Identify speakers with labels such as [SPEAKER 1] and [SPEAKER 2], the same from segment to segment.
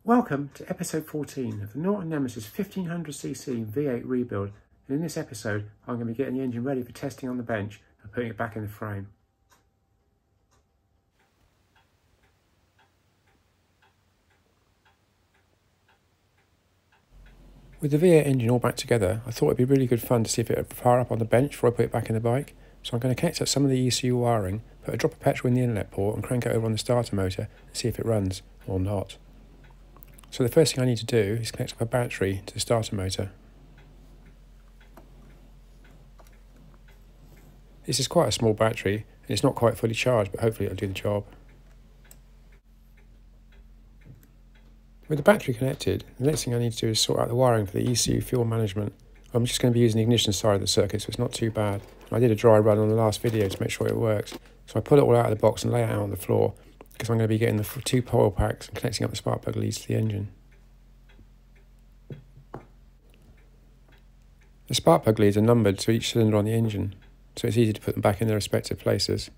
[SPEAKER 1] Welcome to episode 14 of the Norton Nemesis 1500cc V8 rebuild, and in this episode I'm going to be getting the engine ready for testing on the bench and putting it back in the frame. With the V8 engine all back together, I thought it'd be really good fun to see if it would fire up on the bench before I put it back in the bike. So I'm going to connect up some of the ECU wiring, put a drop of petrol in the inlet port and crank it over on the starter motor and see if it runs or not. So the first thing I need to do is connect up a battery to the starter motor. This is quite a small battery and it's not quite fully charged, but hopefully it'll do the job. With the battery connected, the next thing I need to do is sort out the wiring for the ECU fuel management. I'm just going to be using the ignition side of the circuit, so it's not too bad. I did a dry run on the last video to make sure it works. So I pull it all out of the box and lay it out on the floor, because I'm going to be getting the two coil packs and connecting up the spark plug leads to the engine. The spark plug leads are numbered to each cylinder on the engine, so it's easy to put them back in their respective places.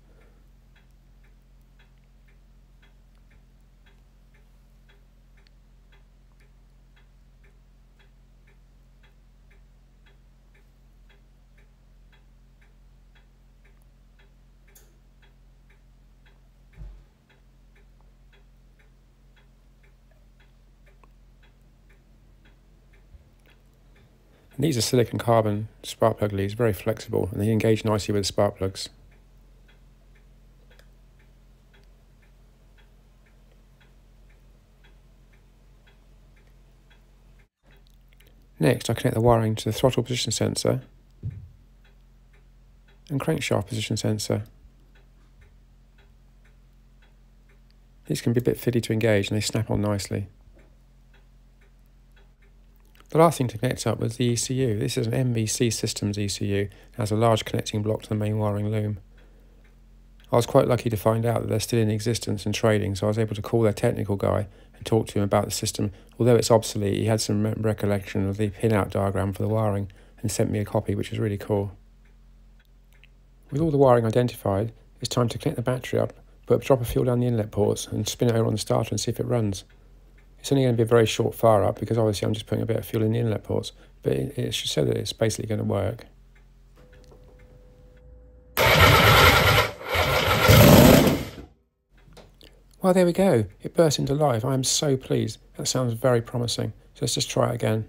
[SPEAKER 1] And these are silicon carbon spark plug leads, very flexible, and they engage nicely with the spark plugs. Next, I connect the wiring to the throttle position sensor and crankshaft position sensor. These can be a bit fiddly to engage and they snap on nicely. The last thing to connect up was the ECU. This is an MVC Systems ECU. It has a large connecting block to the main wiring loom. I was quite lucky to find out that they're still in existence and trading, so I was able to call their technical guy and talk to him about the system. Although it's obsolete, he had some recollection of the pin-out diagram for the wiring and sent me a copy, which was really cool. With all the wiring identified, it's time to connect the battery up, put a drop of fuel down the inlet ports and spin it over on the starter and see if it runs. It's only going to be a very short fire up because obviously I'm just putting a bit of fuel in the inlet ports, but it should show that it's basically going to work. Well, there we go. It burst into life. I am so pleased. That sounds very promising. So let's just try it again.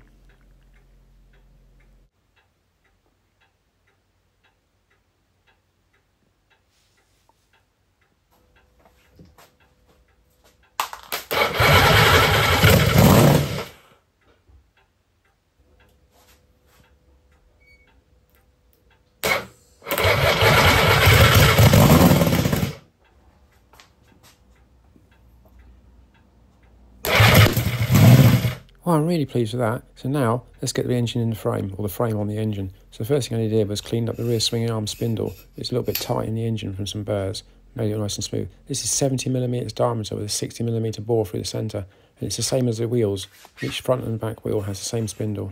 [SPEAKER 1] Well, I'm really pleased with that. So now, let's get the engine in the frame, or the frame on the engine. So the first thing I did was clean up the rear swinging arm spindle. It's a little bit tight in the engine from some burrs, made it nice and smooth. This is 70mm diameter with a 60mm bore through the centre, and it's the same as the wheels. Each front and back wheel has the same spindle.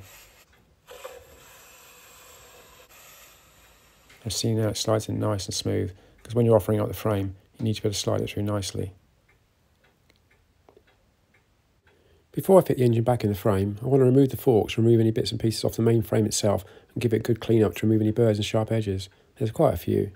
[SPEAKER 1] I've seen now it slides in nice and smooth, because when you're offering up the frame, you need to be able to slide it through nicely. Before I fit the engine back in the frame, I want to remove the forks, remove any bits and pieces off the main frame itself and give it a good clean up to remove any burrs and sharp edges. There's quite a few.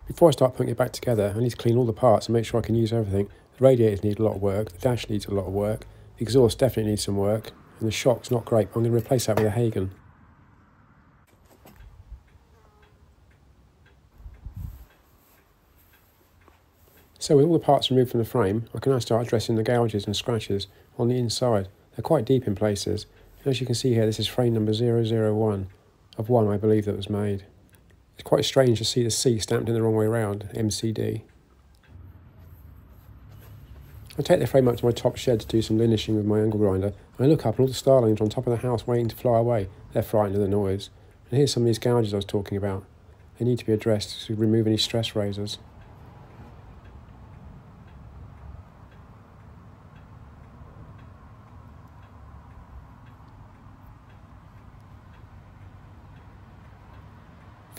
[SPEAKER 1] Before I start putting it back together, I need to clean all the parts and make sure I can use everything. The radiators need a lot of work, the dash needs a lot of work, the exhaust definitely needs some work, and the shock's not great, but I'm going to replace that with a Hagen. So with all the parts removed from the frame, I can now start addressing the gouges and scratches on the inside. They're quite deep in places. And as you can see here, this is frame number 001 of one I believe that was made. It's quite strange to see the C stamped in the wrong way around, MCD. I take the frame up to my top shed to do some linishing with my angle grinder, and I look up and all the starlings are on top of the house waiting to fly away. They're frightened of the noise. And here's some of these gouges I was talking about. They need to be addressed to remove any stress razors.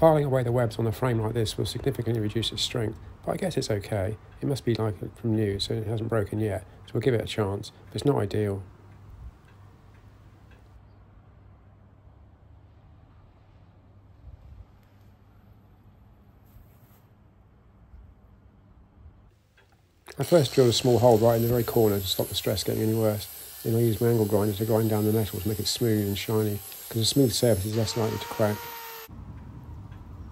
[SPEAKER 1] Filing away the webs on a frame like this will significantly reduce its strength, but I guess it's okay. It must be like from new, so it hasn't broken yet, so we'll give it a chance, but it's not ideal. I first drilled a small hole right in the very corner to stop the stress getting any worse. Then I used my angle grinder to grind down the metal to make it smooth and shiny, because a smooth surface is less likely to crack.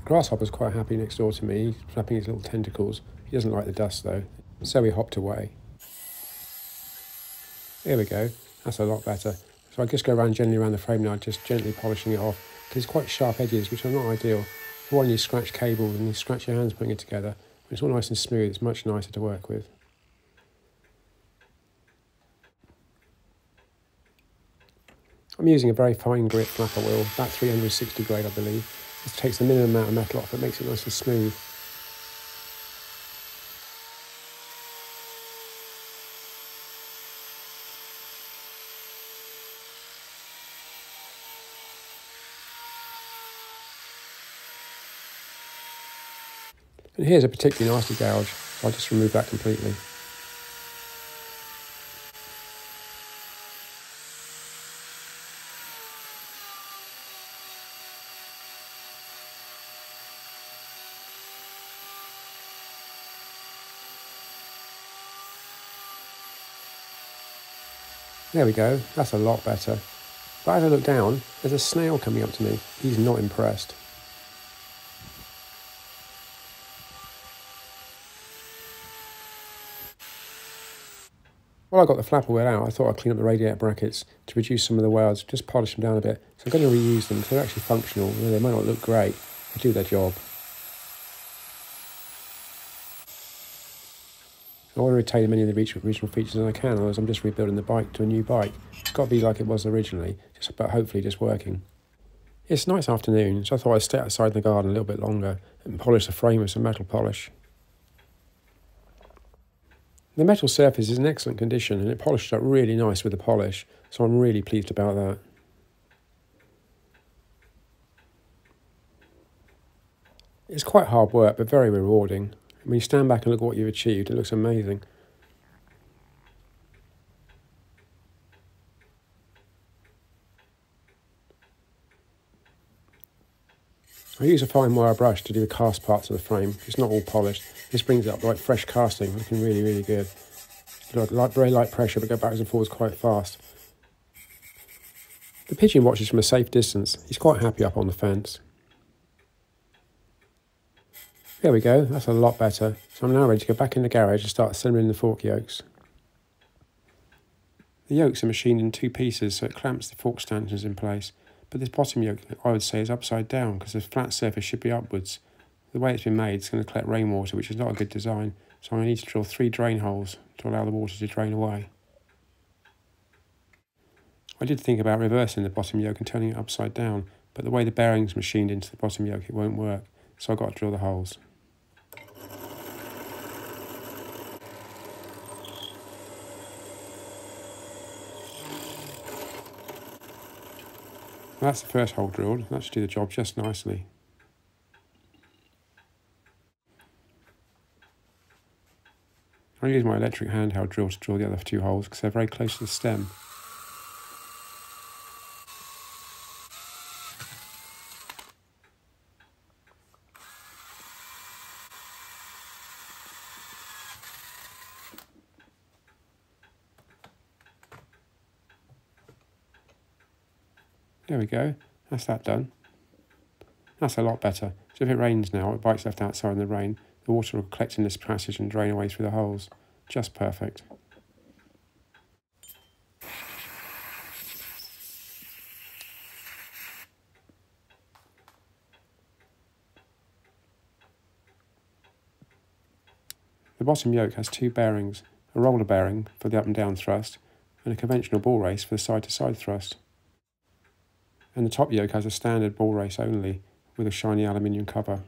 [SPEAKER 1] The grasshopper's quite happy next door to me, he's flapping his little tentacles. He doesn't like the dust though, so he hopped away. There we go, that's a lot better. So I just go gently around the frame now, just gently polishing it off, because it's quite sharp edges, which are not ideal. For one, you scratch cables and you scratch your hands putting it together. When it's all nice and smooth, it's much nicer to work with. I'm using a very fine grit flapper wheel, about 360 grade I believe. This takes the minimum amount of metal off, it makes it nice and smooth. And here's a particularly nasty gouge, so I'll just remove that completely. There we go, that's a lot better. But as I look down, there's a snail coming up to me. He's not impressed. While I got the flapper wheel out, I thought I'd clean up the radiator brackets to reduce some of the welds, just polish them down a bit. So I'm going to reuse them, so they're actually functional. They might not look great, they do their job. I want to retain as many of the original features as I can, otherwise I'm just rebuilding the bike to a new bike. It's got to be like it was originally, but hopefully just working. It's a nice afternoon, so I thought I'd stay outside in the garden a little bit longer and polish the frame with some metal polish. The metal surface is in excellent condition and it polished up really nice with the polish, so I'm really pleased about that. It's quite hard work, but very rewarding. When you stand back and look at what you've achieved, it looks amazing. I use a fine wire brush to do the cast parts of the frame. It's not all polished. This brings it up like fresh casting, looking really, really good. Very light pressure, but go backwards and forwards quite fast. The pigeon watches from a safe distance. He's quite happy up on the fence. There we go, that's a lot better. So I'm now ready to go back in the garage and start assembling the fork yokes. The yokes are machined in two pieces, so it clamps the fork stanchions in place. But this bottom yoke, I would say, is upside down because the flat surface should be upwards. The way it's been made, it's going to collect rainwater, which is not a good design. So I'm going to need to drill 3 drain holes to allow the water to drain away. I did think about reversing the bottom yoke and turning it upside down, but the way the bearing's machined into the bottom yoke, it won't work. So I've got to drill the holes. That's the first hole drilled. That should do the job just nicely. I'll use my electric handheld drill to drill the other 2 holes because they're very close to the stem. There we go, that's that done. That's a lot better. So if it rains now, the bike's left outside in the rain, the water will collect in this passage and drain away through the holes. Just perfect. The bottom yoke has 2 bearings, a roller bearing for the up and down thrust, and a conventional ball race for the side-to-side thrust. And the top yoke has a standard ball race only, with a shiny aluminium cover.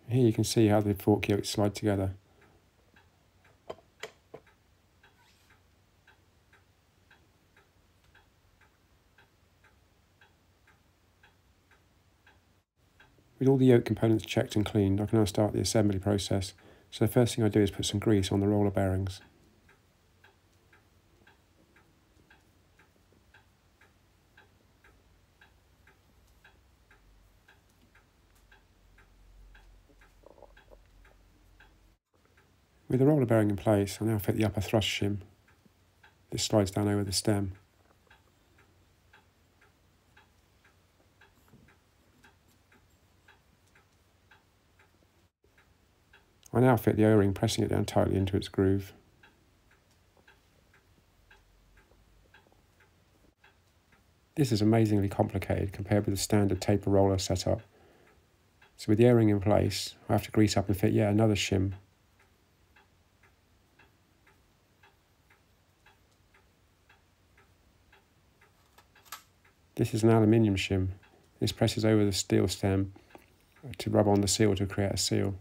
[SPEAKER 1] Here you can see how the fork yokes slide together. With all the yoke components checked and cleaned, I can now start the assembly process. So the first thing I do is put some grease on the roller bearings. With the roller bearing in place, I now fit the upper thrust shim. This slides down over the stem. I now fit the O-ring, pressing it down tightly into its groove. This is amazingly complicated compared with the standard taper roller setup. So with the O-ring in place, I have to grease up and fit yet another shim. This is an aluminium shim. This presses over the steel stem to rub on the seal to create a seal.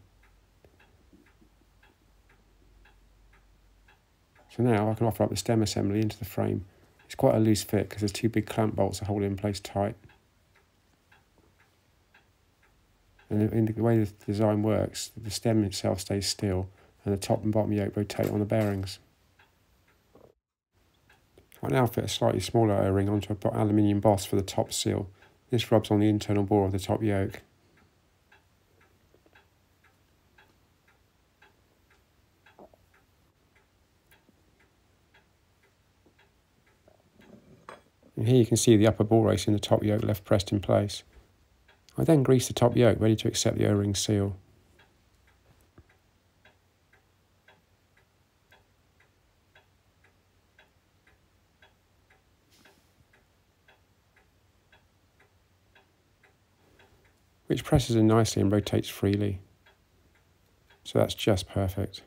[SPEAKER 1] So now I can offer up the stem assembly into the frame. It's quite a loose fit because there's two big clamp bolts that hold it in place tight. And in the way the design works, the stem itself stays still and the top and bottom yoke rotate on the bearings. I now fit a slightly smaller O-ring onto an aluminium boss for the top seal. This rubs on the internal bore of the top yoke. And here you can see the upper ball race in the top yoke left pressed in place. I then grease the top yoke ready to accept the O-ring seal. Which presses in nicely and rotates freely. So that's just perfect.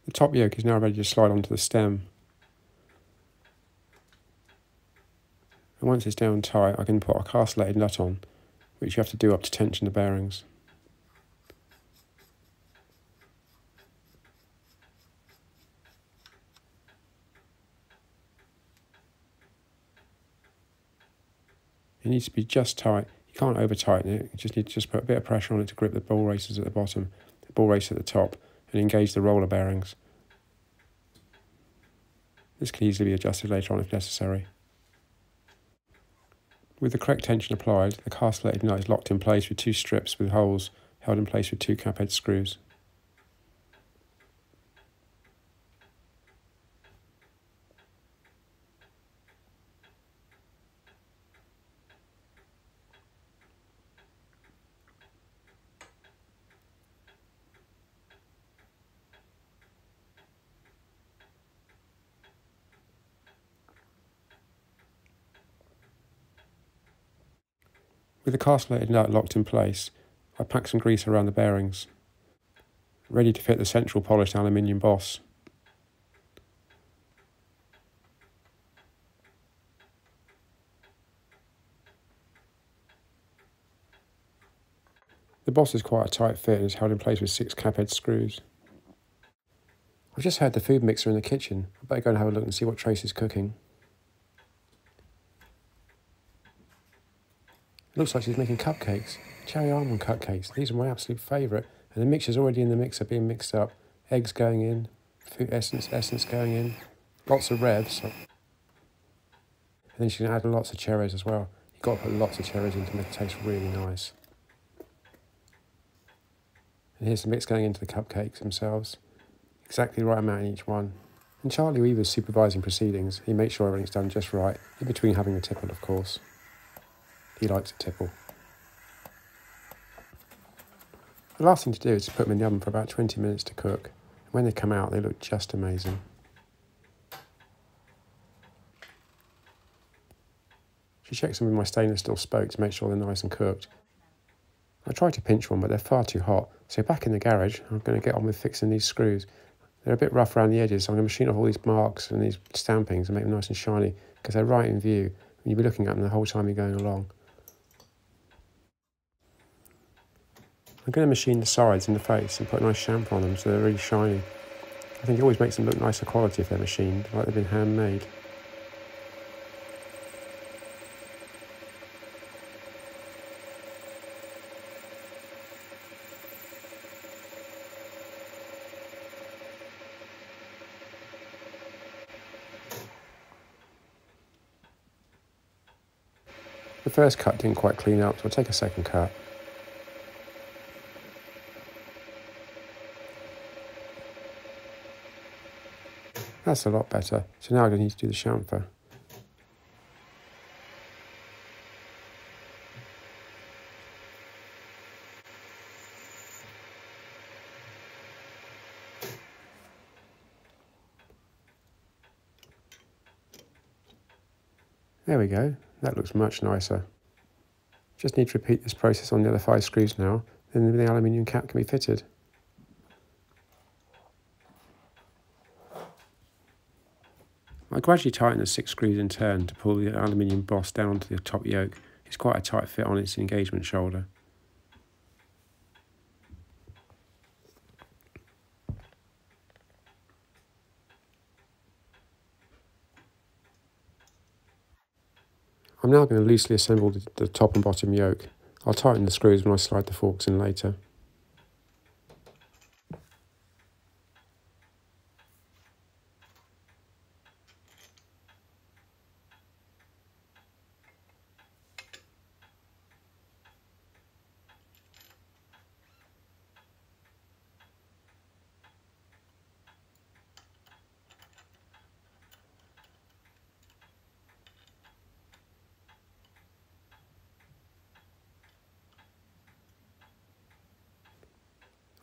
[SPEAKER 1] The top yoke is now ready to slide onto the stem. And once it's down tight, I can put a castellated nut on, which you have to do up to tension the bearings. It needs to be just tight. You can't over tighten it. You just need to put a bit of pressure on it to grip the ball races at the bottom, the ball race at the top, and engage the roller bearings. This can easily be adjusted later on if necessary. With the correct tension applied, the castellated nut is locked in place with two strips with holes held in place with two cap-head screws. With the castellated nut locked in place, I pack some grease around the bearings, ready to fit the central polished aluminium boss. The boss is quite a tight fit and is held in place with 6 cap-head screws. I've just had the food mixer in the kitchen. I better go and have a look and see what Trace is cooking. It looks like she's making cupcakes, cherry almond cupcakes. These are my absolute favourite. And the mixture's already in the mixer being mixed up. Eggs going in, food essence going in, lots of revs. And then she's going to add lots of cherries as well. You've got to put lots of cherries in to make it taste really nice. And here's the mix going into the cupcakes themselves. Exactly the right amount in each one. And Charlie Weaver's supervising proceedings. He makes sure everything's done just right, in between having a tipple, of course. He likes a tipple. The last thing to do is to put them in the oven for about 20 minutes to cook. And when they come out, they look just amazing. She checks them with my stainless steel spoke to make sure they're nice and cooked. I tried to pinch one, but they're far too hot. So back in the garage, I'm going to get on with fixing these screws. They're a bit rough around the edges, so I'm going to machine off all these marks and these stampings and make them nice and shiny, because they're right in view, and you'll be looking at them the whole time you're going along. I'm going to machine the sides and the face and put a nice chamfer on them so they're really shiny. I think it always makes them look nicer quality if they're machined, like they've been handmade. The first cut didn't quite clean up, so I'll take a second cut. That's a lot better. So now I need to do the chamfer. There we go. That looks much nicer. Just need to repeat this process on the other 5 screws now, then the aluminium cap can be fitted. I gradually tighten the 6 screws in turn to pull the aluminium boss down to the top yoke. It's quite a tight fit on its engagement shoulder. I'm now going to loosely assemble the top and bottom yoke. I'll tighten the screws when I slide the forks in later.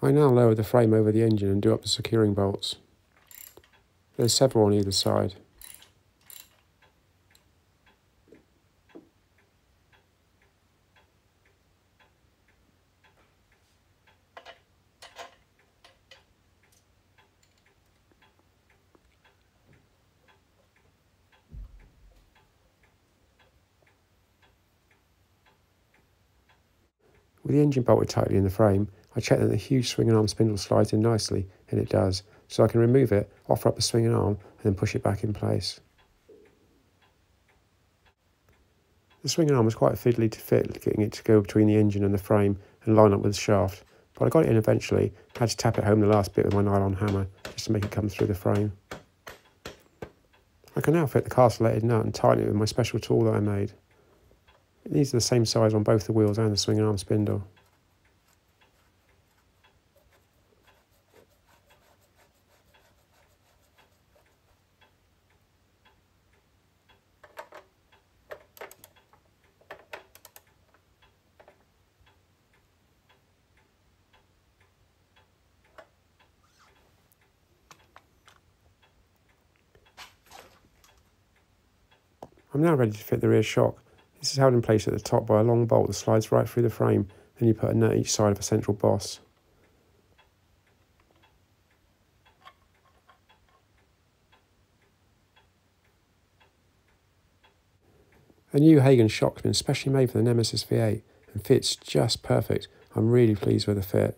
[SPEAKER 1] I now lower the frame over the engine and do up the securing bolts. There's several on either side. With the engine bolted tightly in the frame, I check that the huge swinging arm spindle slides in nicely, and it does, so I can remove it, offer up the swinging arm, and then push it back in place. The swinging arm was quite fiddly to fit, getting it to go between the engine and the frame and line up with the shaft, but I got it in eventually. I had to tap it home the last bit with my nylon hammer, just to make it come through the frame. I can now fit the castellated nut and tighten it with my special tool that I made. These are the same size on both the wheels and the swinging arm spindle. I'm now ready to fit the rear shock. This is held in place at the top by a long bolt that slides right through the frame, then you put a nut each side of a central boss. A new Hagen shock has been specially made for the Nemesis V8 and fits just perfect. I'm really pleased with the fit.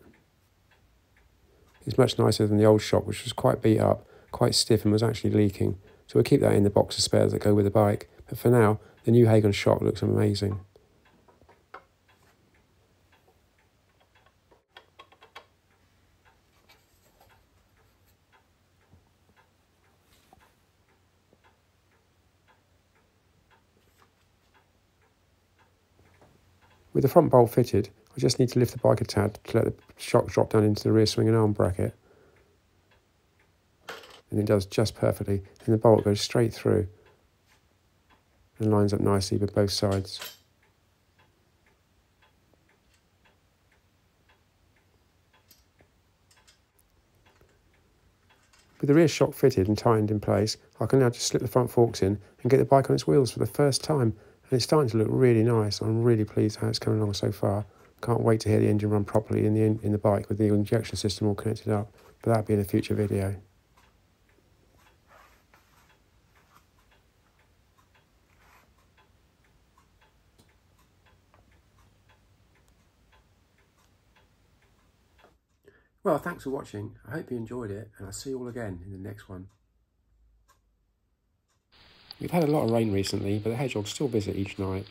[SPEAKER 1] It's much nicer than the old shock, which was quite beat up, quite stiff and was actually leaking. So we'll keep that in the box of spares that go with the bike. But for now, the new Hagen shock looks amazing. With the front bolt fitted, I just need to lift the bike a tad to let the shock drop down into the rear swing and arm bracket. And it does just perfectly, and the bolt goes straight through and lines up nicely with both sides. With the rear shock fitted and tightened in place, I can now just slip the front forks in and get the bike on its wheels for the first time. And it's starting to look really nice. I'm really pleased how it's coming along so far. Can't wait to hear the engine run properly in the bike with the injection system all connected up. But that'll be in a future video. Well, thanks for watching. I hope you enjoyed it, and I'll see you all again in the next one. We've had a lot of rain recently, but the hedgehogs still visit each night.